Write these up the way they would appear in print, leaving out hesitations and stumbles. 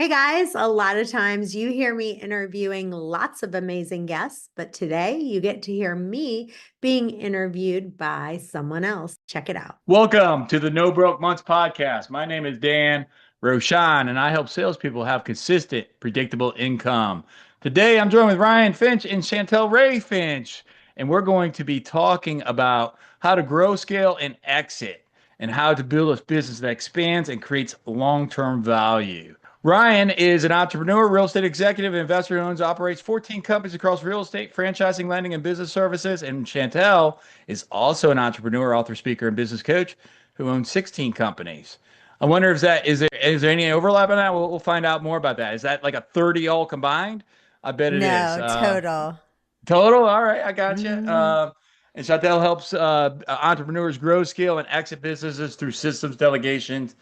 Hey guys, a lot of times you hear me interviewing lots of amazing guests, but today you get to hear me being interviewed by someone else. Check it out. Welcome to the No Broke Months podcast. My name is Dan Rochon, and I help salespeople have consistent, predictable income. Today, I'm joined with Ryan Finch and Chantel Ray Finch, and we're going to be talking about how to grow, scale, and exit, and how to build a business that expands and creates long-term value. Ryan is an entrepreneur, real estate executive, investor who owns, operates 14 companies across real estate, franchising, lending, and business services. And Chantel is also an entrepreneur, author, speaker, and business coach who owns 16 companies. I wonder if that is there any overlap in that? We'll find out more about that. Is that like a 30 all combined? I bet it is. No, total. Total. All right, I got you. Mhm. And Chantel helps entrepreneurs grow, scale, and exit businesses through systems, delegations,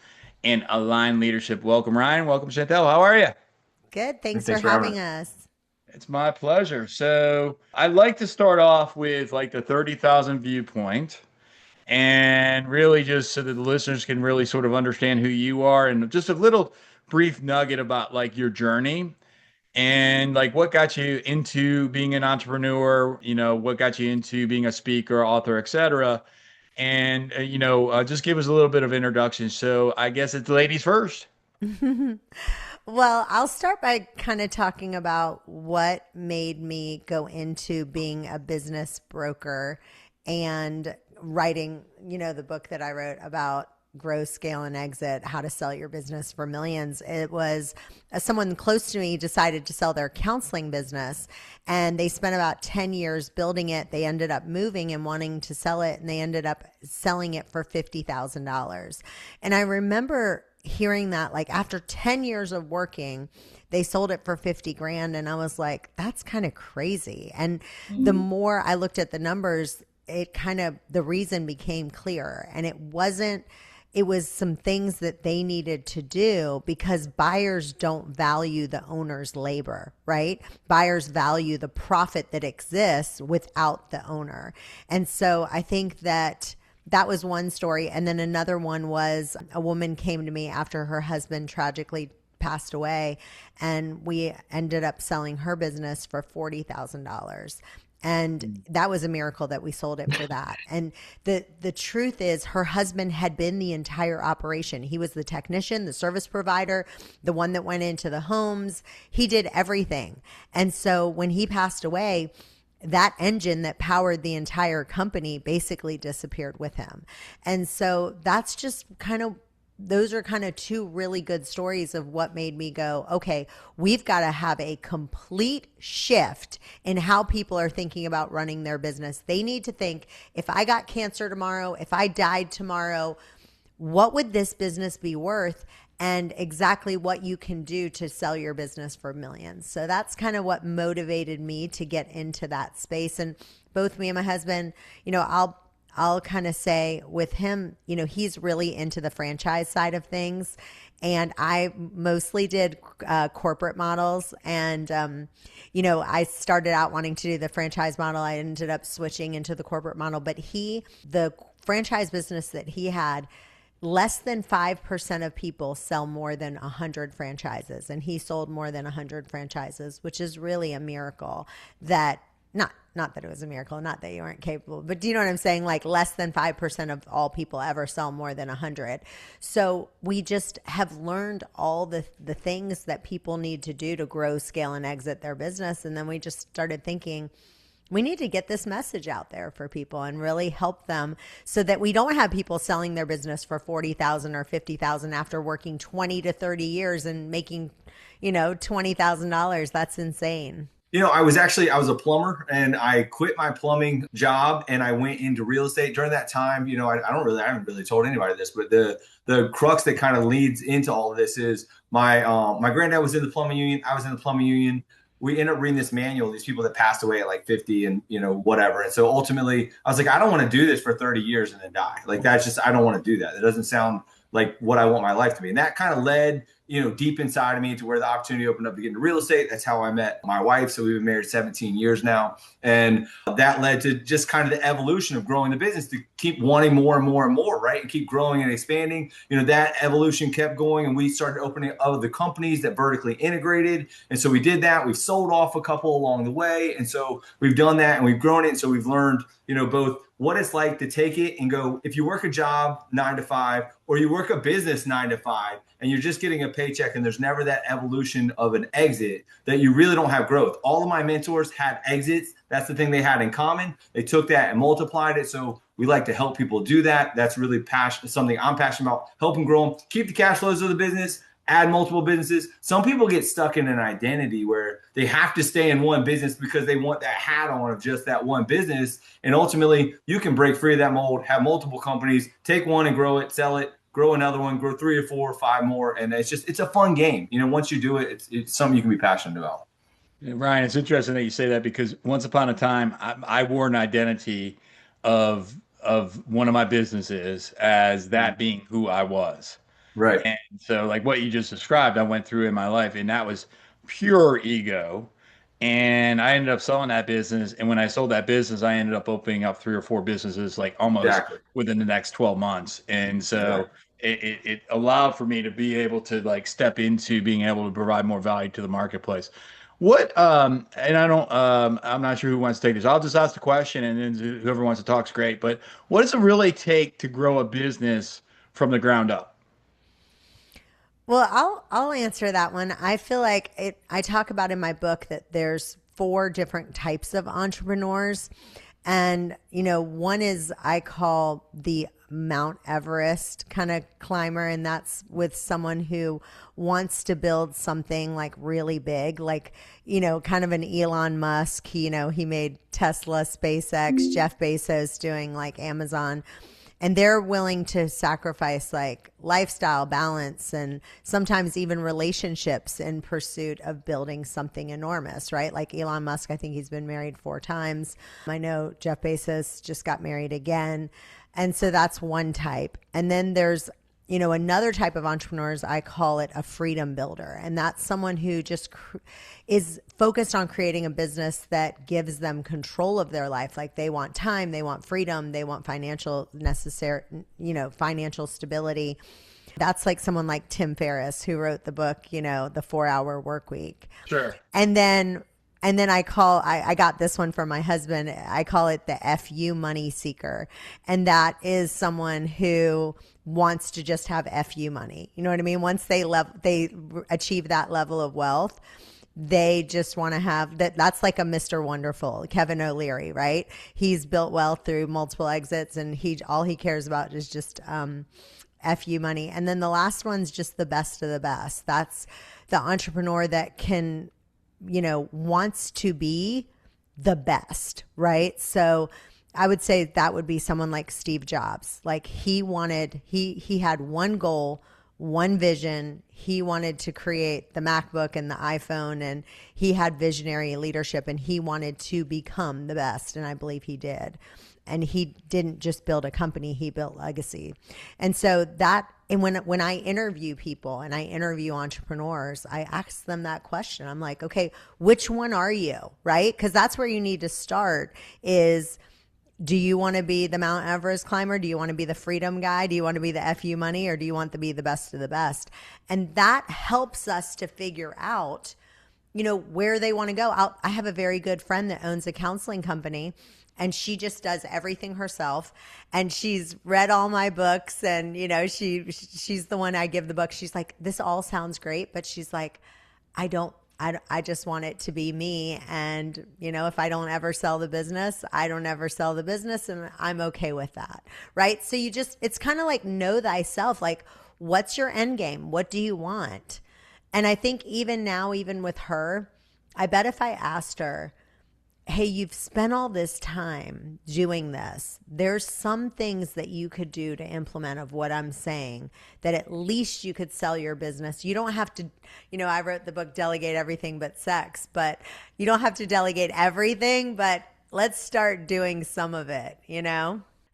and aligned leadership. Welcome, Ryan. Welcome, Chantel. How are you? Good. Thanks for Thanks for having having us. us. It's my pleasure. So I'd like to start off with like the 30,000 viewpoint and really just so that the listeners can really sort of understand who you are and just a little brief nugget about like your journey and like what got you into being an entrepreneur, what got you into being a speaker, author, etc. And just give us a little bit of introduction. So I guess it's ladies first. Well, I'll start by kind of talking about what made me go into being a business broker and writing, the book that I wrote about grow, scale, and exit, how to sell your business for millions. It was someone close to me decided to sell their counseling business and they spent about 10 years building it. They ended up moving and wanting to sell it and they ended up selling it for $50,000. And I remember hearing that like after 10 years of working, they sold it for 50 grand. And I was like, that's kind of crazy. And the more I looked at the numbers, the reason became clearer. And it was some things that they needed to do because buyers don't value the owner's labor, right? Buyers value the profit that exists without the owner. And so I think that was one story. And then another one was a woman came to me after her husband tragically passed away, and we ended up selling her business for $40,000. And that was a miracle that we sold it for that. And the truth is her husband had been the entire operation. He was the technician, the service provider, the one that went into the homes. He did everything. And so when he passed away, that engine that powered the entire company basically disappeared with him. And so that's just those are kind of two really good stories of what made me go, okay, we've got to have a complete shift in how people are thinking about running their business. They need to think, if I got cancer tomorrow, if I died tomorrow, what would this business be worth? And exactly what you can do to sell your business for millions. So that's kind of what motivated me to get into that space. And both me and my husband, I'll kind of say with him, he's really into the franchise side of things. And I mostly did corporate models. And, I started out wanting to do the franchise model. I ended up switching into the corporate model. But the franchise business that he had, less than 5% of people sell more than 100 franchises. And he sold more than 100 franchises, which is really a miracle that not that it was a miracle, not that you weren't capable, but do you know what I'm saying? Like less than 5% of all people ever sell more than 100. So we just have learned all the things that people need to do to grow, scale, and exit their business. And then we just started thinking, we need to get this message out there for people and really help them so that we don't have people selling their business for 40,000 or 50,000 after working 20 to 30 years and making, $20,000. That's insane. I was a plumber and I quit my plumbing job and I went into real estate during that time. I haven't really told anybody this, but the crux that kind of leads into all of this is my granddad was in the plumbing union. I was in the plumbing union. We ended up reading this manual, these people that passed away at like 50 and, whatever. And so ultimately I was like, I don't want to do this for 30 years and then die. Like, I don't want to do that. It doesn't sound like what I want my life to be. And that kind of led deep inside of me to where the opportunity opened up to get into real estate. That's how I met my wife. So we've been married 17 years now. And that led to just kind of the evolution of growing the business to keep wanting more and more and more, right? And keep growing and expanding. That evolution kept going, and we started opening other companies that vertically integrated. And so we did that. We've sold off a couple along the way. And so we've done that and we've grown it. And so we've learned, both what it's like to take it and go, if you work a job 9 to 5, or you work a business 9 to 5, and you're just getting a paycheck and there's never that evolution of an exit, that you really don't have growth. All of my mentors had exits. That's the thing they had in common. They took that and multiplied it. So we like to help people do that. That's really something I'm passionate about, helping grow them, keep the cash flows of the business, add multiple businesses. Some people get stuck in an identity where they have to stay in one business because they want that hat on of just that one business. And ultimately, you can break free of that mold, have multiple companies, take one and grow it, sell it, grow another one, grow 3 or 4 or 5 more. And it's a fun game. Once you do it, it's something you can be passionate about. Ryan, it's interesting that you say that, because once upon a time, I wore an identity of one of my businesses as that being who I was. Right. And so, like what you just described, I went through in my life, and that was pure ego. And I ended up selling that business. And when I sold that business, I ended up opening up 3 or 4 businesses, like almost within the next 12 months. And so it allowed for me to be able to like step into being able to provide more value to the marketplace. And I'm not sure who wants to take this. I'll just ask the question, and then whoever wants to talk is great. But what does it really take to grow a business from the ground up? Well, I'll answer that one. I feel like I talk about in my book that there's 4 different types of entrepreneurs. And, one is I call the Mount Everest kind of climber. And that's with someone who wants to build something like really big, like, kind of an Elon Musk. He made Tesla, SpaceX, Jeff Bezos doing like Amazon. And they're willing to sacrifice like lifestyle balance and sometimes even relationships in pursuit of building something enormous, right? Like Elon Musk, I think he's been married 4 times. I know Jeff Bezos just got married again. And so that's one type. And then there's, another type of entrepreneurs, I call it a freedom builder. And that's someone who just is focused on creating a business that gives them control of their life. Like they want time, they want freedom, they want financial stability. That's like someone like Tim Ferriss, who wrote the book, the 4-Hour Work Week. Sure. And then I got this one from my husband. I call it the FU money seeker. And that is someone who wants to just have FU money. You know what I mean? Once they achieve that level of wealth, they just want to have that. That's like a Mr. Wonderful, Kevin O'Leary, right? He's built wealth through multiple exits, and all he cares about is just FU money. And then the last one's just the best of the best. That's the entrepreneur that can, wants to be the best, right? So I would say that would be someone like Steve Jobs. Like he had one goal, one vision. He wanted to create the MacBook and the iPhone, and he had visionary leadership, and he wanted to become the best. And I believe he did. And he didn't just build a company, he built legacy. And so when I interview people and I interview entrepreneurs, I ask them that question. I'm like, okay, which one are you, right? Because that's where you need to start is, do you want to be the Mount Everest climber? Do you want to be the freedom guy? Do you want to be the FU money? Or do you want to be the best of the best? And that helps us to figure out, where they want to go. I have a very good friend that owns a counseling company, and she just does everything herself. And she's read all my books, and, she's the one I give the book. She's like, this all sounds great, but she's like, I just want it to be me. And, if I don't ever sell the business, I don't ever sell the business, and I'm okay with that. Right. So it's kind of like know thyself. Like, what's your end game? What do you want? And I think even now, even with her, I bet if I asked her, hey, you've spent all this time doing this, there's some things that you could do to implement of what I'm saying that at least you could sell your business. You don't have to, I wrote the book, Delegate Everything But Sex, but you don't have to delegate everything, but let's start doing some of it,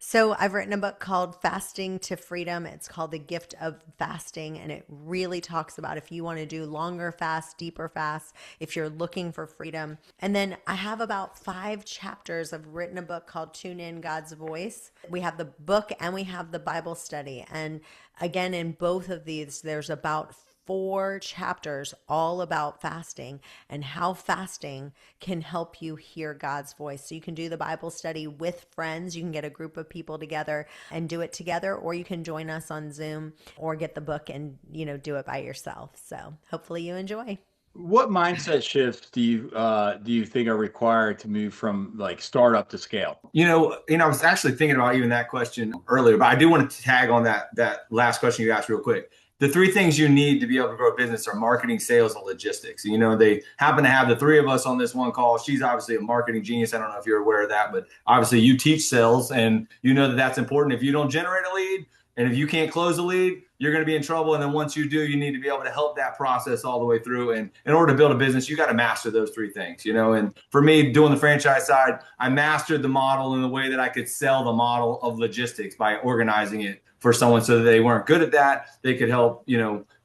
So I've written a book called Fasting to Freedom. It's called The Gift of Fasting. And it really talks about if you want to do longer fasts, deeper fasts, if you're looking for freedom. And then I have about 5 chapters. I've written a book called Tune In God's Voice. We have the book and we have the Bible study. And again, in both of these, there's about 4 chapters all about fasting and how fasting can help you hear God's voice. So you can do the Bible study with friends. You can get a group of people together and do it together, or you can join us on Zoom or get the book and, do it by yourself. So hopefully you enjoy. What mindset shifts do you think are required to move from like startup to scale? I was actually thinking about even that question earlier, but I do want to tag on that last question you asked real quick. The 3 things you need to be able to grow a business are marketing, sales, and logistics. They happen to have the 3 of us on this one call. She's obviously a marketing genius. I don't know if you're aware of that, but obviously you teach sales and you know that that's important. If you don't generate a lead and if you can't close a lead, you're going to be in trouble. And then once you do, you need to be able to help that process all the way through. And in order to build a business, you got to master those 3 things, And for me, doing the franchise side, I mastered the model in the way that I could sell the model of logistics by organizing it for someone so that they weren't good at that. They could help,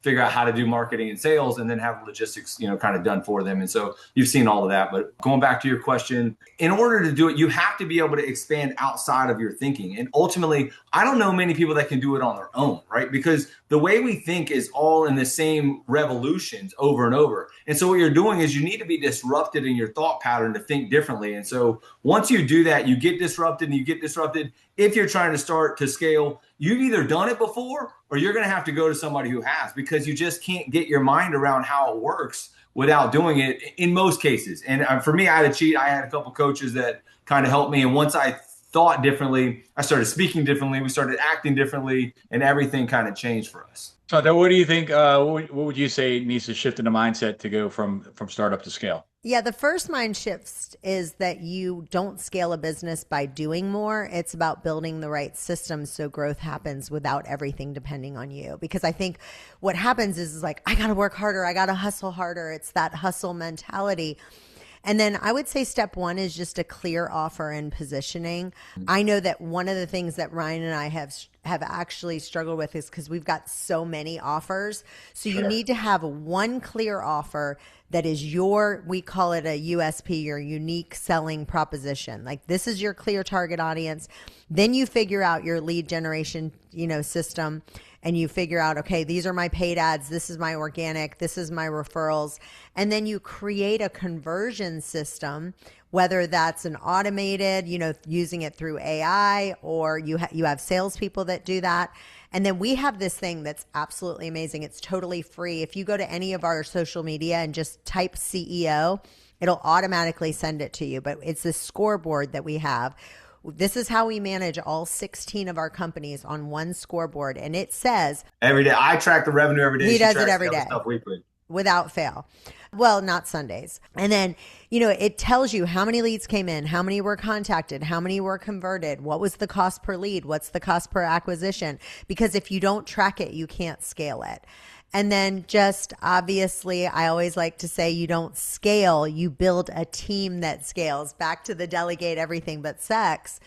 figure out how to do marketing and sales and then have logistics, kind of done for them. And so you've seen all of that. But going back to your question, in order to do it, you have to be able to expand outside of your thinking. And ultimately, I don't know many people that can do it on their own, right? Because the way we think is all in the same revolutions over and over. And so what you're doing is you need to be disrupted in your thought pattern to think differently. And so once you do that, you get disrupted and you get disrupted. If you're trying to start to scale, you've either done it before or you're going to have to go to somebody who has, because you just can't get your mind around how it works without doing it in most cases. And for me, I had to cheat. I had a couple coaches that kind of helped me. And once I thought differently, I started speaking differently. We started acting differently, and everything kind of changed for us. So what do you think, what would you say needs to shift in the mindset to go from startup to scale? Yeah, the first mind shift is that you don't scale a business by doing more. It's about building the right systems so growth happens without everything depending on you. Because I think what happens is like, I got to work harder. I got to hustle harder. It's that hustle mentality. And then I would say step 1 is just a clear offer and positioning. I know that one of the things that Ryan and I have actually struggled with is because we've got so many offers. So you need to have one clear offer that is we call it a USP, your unique selling proposition. Like this is your clear target audience. Then you figure out your lead generation, system. And you figure out, okay, these are my paid ads. This is my organic. This is my referrals. And then you create a conversion system, whether that's an automated, using it through AI, or you have salespeople that do that. And then we have this thing that's absolutely amazing. It's totally free. If you go to any of our social media and just type CEO, it'll automatically send it to you. But it's this scoreboard that we have. This is how we manage all 16 of our companies on one scoreboard. And it says every day. I track the revenue every day. He does it every day. Stuff weekly. Without fail. Well, not Sundays. And then, it tells you how many leads came in, how many were contacted, how many were converted, what was the cost per lead, what's the cost per acquisition. Because if you don't track it, you can't scale it. And then just obviously, I always like to say you don't scale, you build a team that scales. Back to the delegate everything but sex.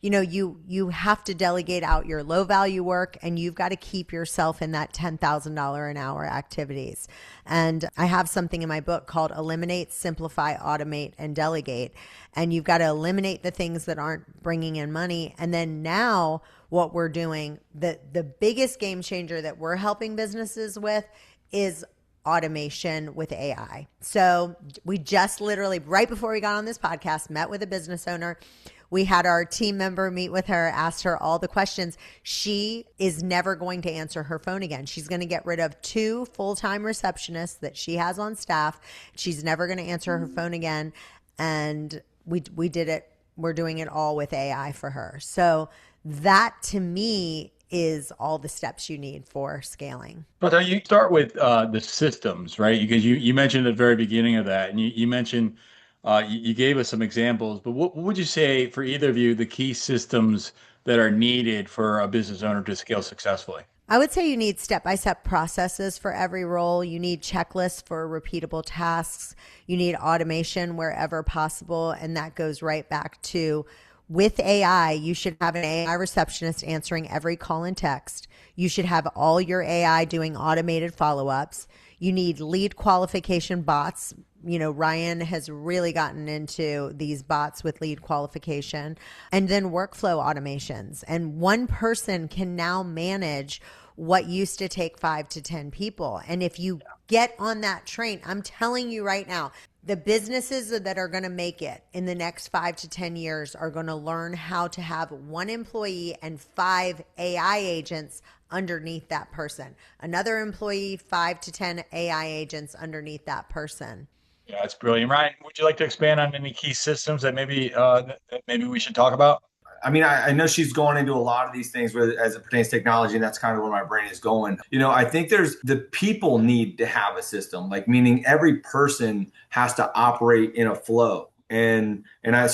You have to delegate out your low value work, and you've got to keep yourself in that $10,000 an hour activities. And I have something in my book called Eliminate, Simplify, Automate, and Delegate. And you've got to eliminate the things that aren't bringing in money. And then now what we're doing, the biggest game changer that we're helping businesses with is automation with AI. So we just literally, right before we got on this podcast, met with a business owner. We had our team member meet with her, asked her all the questions. She is never going to answer her phone again. She's going to get rid of 2 full-time receptionists that she has on staff. She's never going to answer her phone again. And we did it. We're doing it all with AI for her. So that to me is all the steps you need for scaling. But you start with the systems, right? Because you mentioned at the very beginning of that, and you mentioned you gave us some examples, but what would you say for either of you the key systems that are needed for a business owner to scale successfully? I would say you need step-by-step processes for every role. You need checklists for repeatable tasks. You need automation wherever possible. And that goes right back to with AI, you should have an AI receptionist answering every call and text. You should have all your AI doing automated follow-ups. You need lead qualification bots. You know, Ryan has really gotten into these bots with lead qualification, and then workflow automations. And one person can now manage what used to take 5 to 10 people. And if you get on that train, I'm telling you right now, the businesses that are going to make it in the next 5 to 10 years are going to learn how to have one employee and 5 AI agents underneath that person. Another employee, 5 to 10 AI agents underneath that person. Yeah, that's brilliant. Ryan, would you like to expand on any key systems that maybe we should talk about? I mean, I know she's going into a lot of these things as it pertains to technology, and that's kind of where my brain is going. You know, I think there's the people need to have a system, like meaning every person has to operate in a flow. So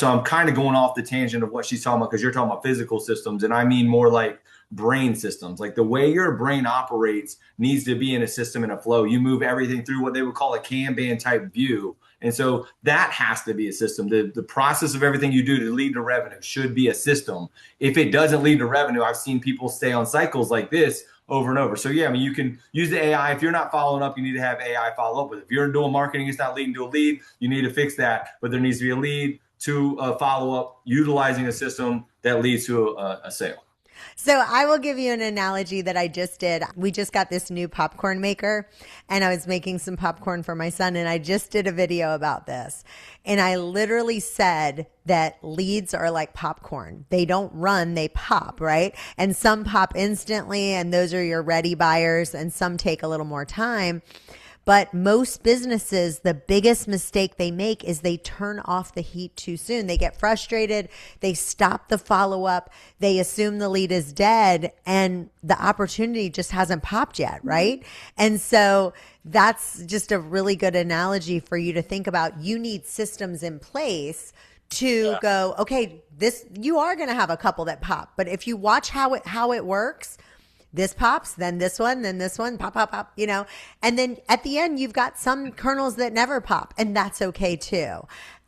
I'm kind of going off the tangent of what she's talking about, because you're talking about physical systems, and I mean more like brain systems. Like the way your brain operates needs to be in a system, in a flow. You move everything through what they would call a Kanban type view. And so that has to be a system. The process of everything you do to lead to revenue should be a system. If it doesn't lead to revenue, I've seen people stay on cycles like this over and over. So yeah, I mean, you can use the AI. If you're not following up, you need to have AI follow up with it. If you're doing marketing, it's not leading to a lead, you need to fix that. But there needs to be a lead to a follow up, utilizing a system that leads to a sale. So I will give you an analogy that I just did. We just got this new popcorn maker, and I was making some popcorn for my son, and I just did a video about this. And I literally said that leads are like popcorn. They don't run, they pop, right? And some pop instantly, and those are your ready buyers, and some take a little more time. But most businesses, the biggest mistake they make is they turn off the heat too soon. They get frustrated. They stop the follow-up. They assume the lead is dead, and the opportunity just hasn't popped yet, right? And so that's just a really good analogy for you to think about. You need systems in place to go, okay, you are going to have a couple that pop. But if you watch how it works, this pops, then this one, pop, pop, pop, you know, and then at the end, you've got some kernels that never pop, and that's okay too.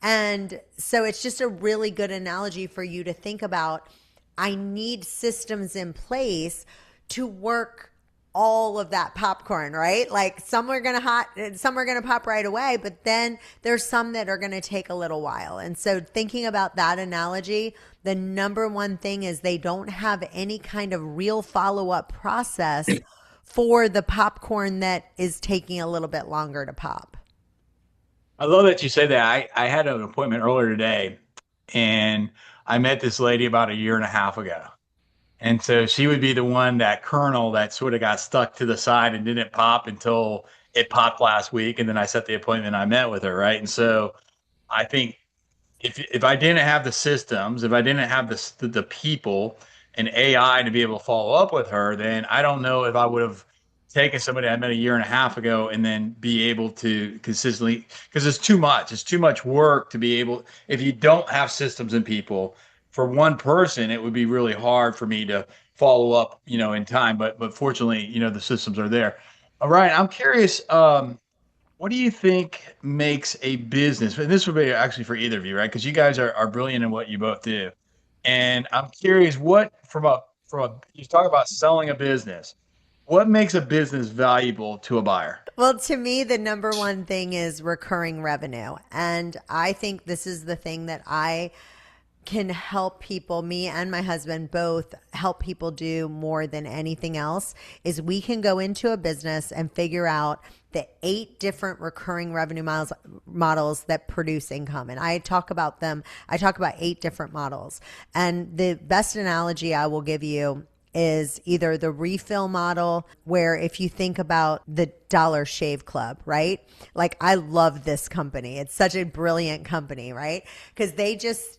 And so it's just a really good analogy for you to think about. I need systems in place to work all of that popcorn, right? Like some are going to pop right away, but then there's some that are going to take a little while. And so thinking about that analogy, the number one thing is they don't have any kind of real follow-up process for the popcorn that is taking a little bit longer to pop. I love that you say that. I had an appointment earlier today, and I met this lady about a year and a half ago. And so she would be the one, that kernel that sort of got stuck to the side and didn't pop until it popped last week. And then I set the appointment and I met with her, right? And so I think if I didn't have the systems, if I didn't have the people and AI to be able to follow up with her, then I don't know if I would have taken somebody I met a year and a half ago and then be able to consistently, because it's too much. It's too much work to be able, if you don't have systems and people, for one person, it would be really hard for me to follow up, you know, in time. But fortunately, you know, the systems are there. All right, I'm curious. What do you think makes a business? And this would be actually for either of you, right? Because you guys are brilliant in what you both do. And I'm curious, what you talk about selling a business. What makes a business valuable to a buyer? Well, to me, the number one thing is recurring revenue. And I think this is the thing that I can help people, me and my husband both help people do more than anything else, is we can go into a business and figure out the 8 different recurring revenue models that produce income. And I talk about 8 different models. And the best analogy I will give you is either the refill model, where if you think about the Dollar Shave Club, right? Like, I love this company. It's such a brilliant company, right? Because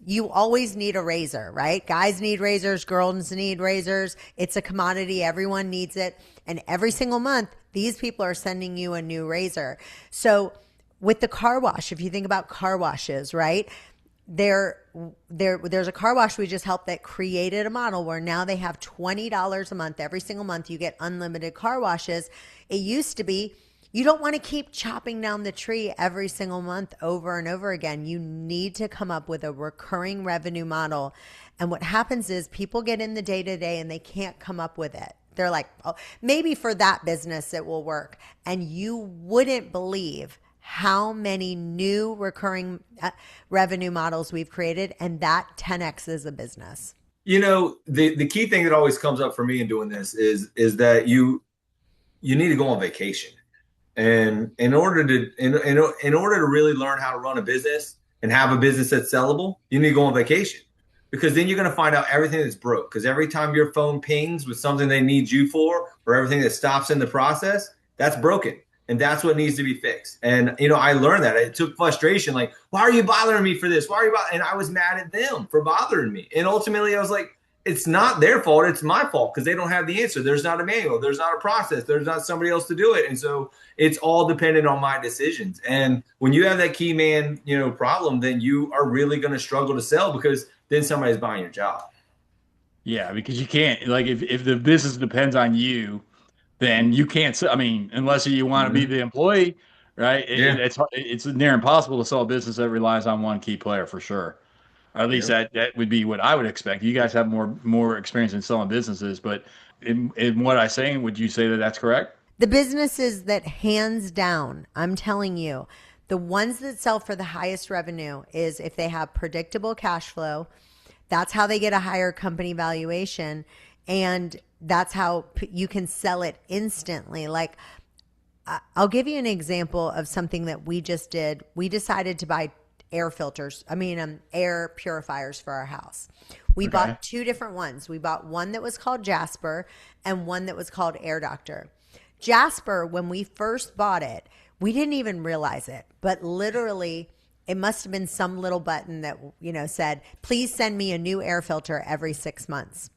you always need a razor, right? Guys need razors, girls need razors. It's a commodity. Everyone needs it. And every single month, these people are sending you a new razor. So with the car wash, if you think about car washes, right? There's a car wash we just helped that created a model where now they have $20 a month. Every single month you get unlimited car washes. It used to be You don't want to keep chopping down the tree every single month over and over again. You need to come up with a recurring revenue model. And what happens is people get in the day to day and they can't come up with it. They're like, oh, maybe for that business it will work. And you wouldn't believe how many new recurring revenue models we've created. And that 10X is a business. The key thing that always comes up for me in doing this is that you need to go on vacation. And in order to really learn how to run a business and have a business that's sellable, you need to go on vacation, because then you're going to find out everything that's broke. Because every time your phone pings with something they need you for, or everything that stops in the process, that's broken. And that's what needs to be fixed. And, I learned that. It took frustration. Like, why are you bothering me for this? Why are you And I was mad at them for bothering me. And ultimately I was like, it's not their fault. It's my fault, because they don't have the answer. There's not a manual. There's not a process. There's not somebody else to do it. And so it's all dependent on my decisions. And when you have that key man, problem, then you are really going to struggle to sell, because then somebody's buying your job. Yeah, because you can't, like, if the business depends on you, then you can't, unless you want to be the employee, right? It's near impossible to sell a business that relies on one key player, for sure. Or at least that would be what I would expect. You guys have more experience in selling businesses, but in what I'm saying, would you say that that's correct? The businesses that, hands down, I'm telling you, the ones that sell for the highest revenue is if they have predictable cash flow. That's how they get a higher company valuation. And that's how you can sell it instantly. Like, I'll give you an example of something that we just did. We decided to buy air purifiers for our house. We bought two different ones. We bought one that was called Jasper and one that was called Air Doctor. Jasper, when we first bought it, we didn't even realize it, but literally it must have been some little button that, said, please send me a new air filter every 6 months.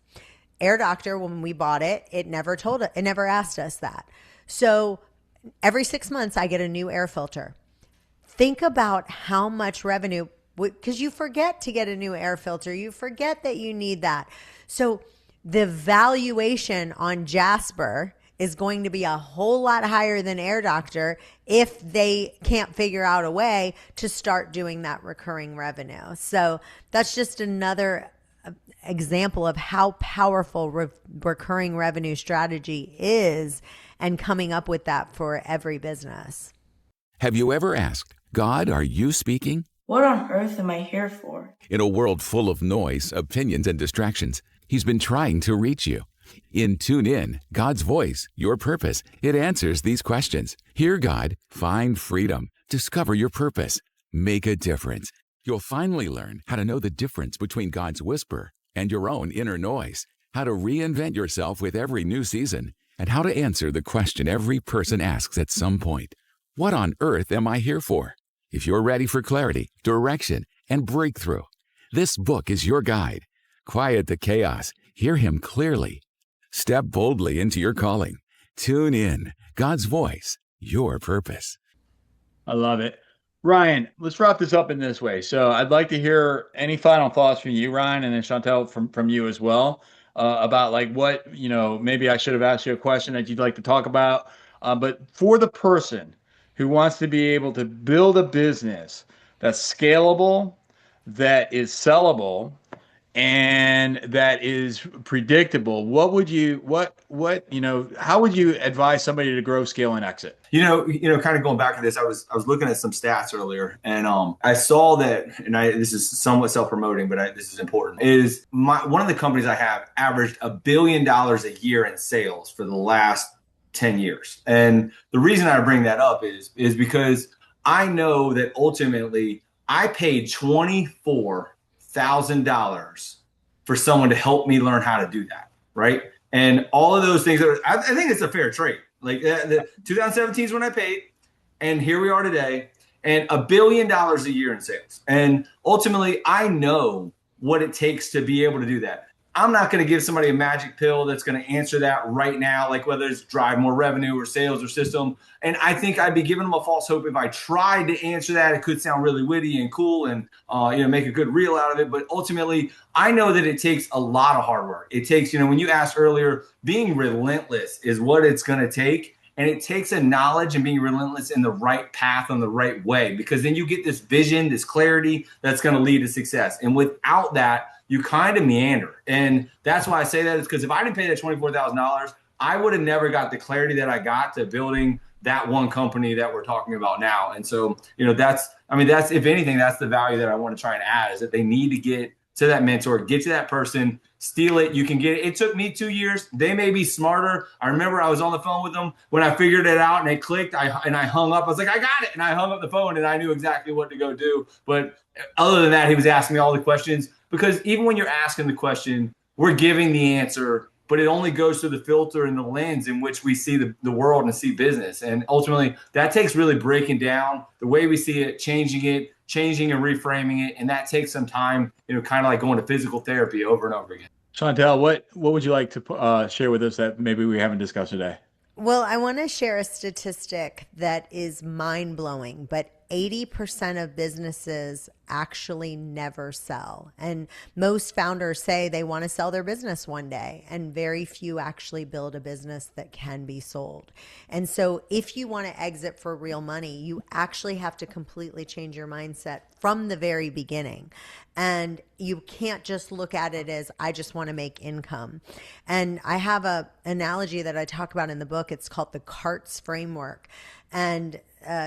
Air Doctor, when we bought it, it never asked us that. So every 6 months I get a new air filter. Think about how much revenue, because you forget to get a new air filter. You forget that you need that. So the valuation on Jasper is going to be a whole lot higher than Air Doctor if they can't figure out a way to start doing that recurring revenue. So that's just another example of how powerful recurring revenue strategy is, and coming up with that for every business. Have you ever asked, God, are you speaking? What on earth am I here for? In a world full of noise, opinions, and distractions, He's been trying to reach you. Tune in, God's Voice, Your Purpose. It answers these questions. Hear God, find freedom, discover your purpose, make a difference. You'll finally learn how to know the difference between God's whisper and your own inner noise, how to reinvent yourself with every new season, and how to answer the question every person asks at some point. What on earth am I here for? If you're ready for clarity, direction, and breakthrough, this book is your guide. Quiet the chaos. Hear Him clearly. Step boldly into your calling. Tune in. God's Voice, Your Purpose. I love it. Ryan, let's wrap this up in this way. So I'd like to hear any final thoughts from you, Ryan, and then Chantel from you as well, about like what, maybe I should have asked you a question that you'd like to talk about. But for the person who wants to be able to build a business that's scalable, that is sellable, and that is predictable, how would you advise somebody to grow, scale, and exit? Kind of going back to this, I was looking at some stats earlier, and I saw that, and this is somewhat self-promoting, but this is important, is one of the companies I have averaged $1 billion a year in sales for the last 10 years. And the reason I bring that up is because I know that ultimately I paid $24,000 for someone to help me learn how to do that, right? And all of those things, I think it's a fair trade. Like the 2017 is when I paid, and here we are today, and $1 billion a year in sales. And ultimately, I know what it takes to be able to do that. I'm not going to give somebody a magic pill that's going to answer that right now, like whether it's drive more revenue or sales or system. And I think I'd be giving them a false hope if I tried to answer that. It could sound really witty and cool and make a good reel out of it. But ultimately, I know that it takes a lot of hard work. It takes, when you asked earlier, being relentless is what it's going to take. And it takes a knowledge and being relentless in the right path on the right way, because then you get this vision, this clarity that's going to lead to success. And without that, you kind of meander. And that's why I say that, is because if I didn't pay that $24,000, I would have never got the clarity that I got to building that one company that we're talking about now. And so, that's if anything, that's the value that I want to try and add, is that they need to get to that mentor, get to that person, steal it. You can get it. It took me 2 years. They may be smarter. I remember I was on the phone with them when I figured it out and it clicked. I hung up. I was like, I got it. And I hung up the phone and I knew exactly what to go do. But other than that, he was asking me all the questions, because even when you're asking the question, we're giving the answer, but it only goes through the filter and the lens in which we see the world and see business. And ultimately, that takes really breaking down the way we see it, changing and reframing it. And that takes some time, kind of like going to physical therapy over and over again. Chantel, what would you like to share with us that maybe we haven't discussed today? Well, I want to share a statistic that is mind-blowing, but 80% of businesses actually never sell. And most founders say they want to sell their business one day, and very few actually build a business that can be sold. And so if you want to exit for real money, you actually have to completely change your mindset from the very beginning. And you can't just look at it as, I just want to make income. And I have an analogy that I talk about in the book. It's called the CARTS framework. And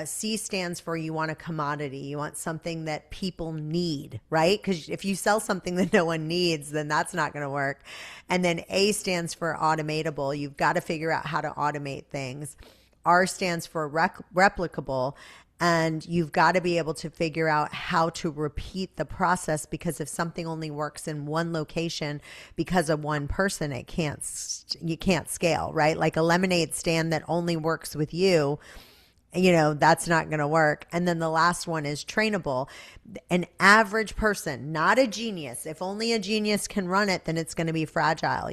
C stands for, you want a commodity. You want something that people need, right? Because if you sell something that no one needs, then that's not going to work. And then A stands for automatable. You've got to figure out how to automate things. R stands for replicable. And you've got to be able to figure out how to repeat the process, because if something only works in one location because of one person, you can't scale, right? Like a lemonade stand that only works with you, that's not going to work. And then the last one is trainable. An average person, not a genius. If only a genius can run it, then it's going to be fragile.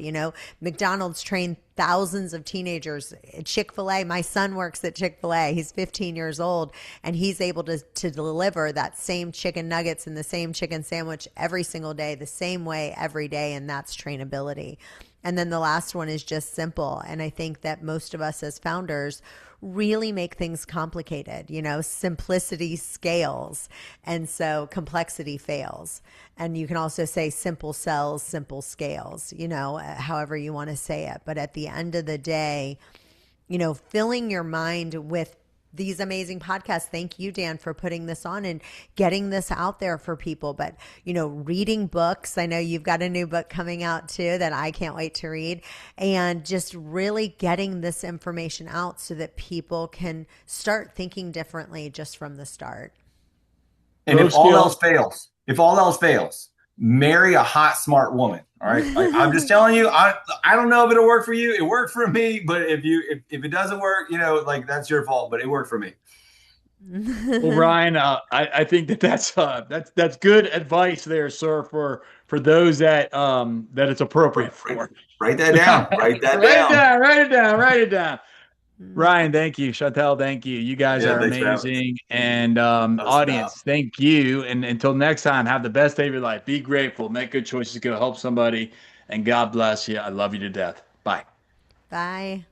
McDonald's trained thousands of teenagers. Chick-fil-A, my son works at Chick-fil-A. He's 15 years old, and he's able to deliver that same chicken nuggets and the same chicken sandwich every single day, the same way every day. And that's trainability. And then the last one is just simple. And I think that most of us as founders really make things complicated. Simplicity scales. And so complexity fails. And you can also say simple sells, simple scales, however you want to say it. But at the end of the day, filling your mind with these amazing podcasts. Thank you, Dan, for putting this on and getting this out there for people. But, reading books. I know you've got a new book coming out too that I can't wait to read. And just really getting this information out so that people can start thinking differently just from the start. And if all else fails, marry a hot, smart woman. All right. I'm just telling you, I don't know if it'll work for you. It worked for me, but if it doesn't work, that's your fault, but it worked for me. Well, Ryan, I think that's good advice there, sir, for those that it's appropriate for. Write that down. Write it down. Ryan, thank you. Chantel, thank you. You guys are amazing. And audience, thank you. And until next time, have the best day of your life. Be grateful. Make good choices. Go help somebody. And God bless you. I love you to death. Bye. Bye.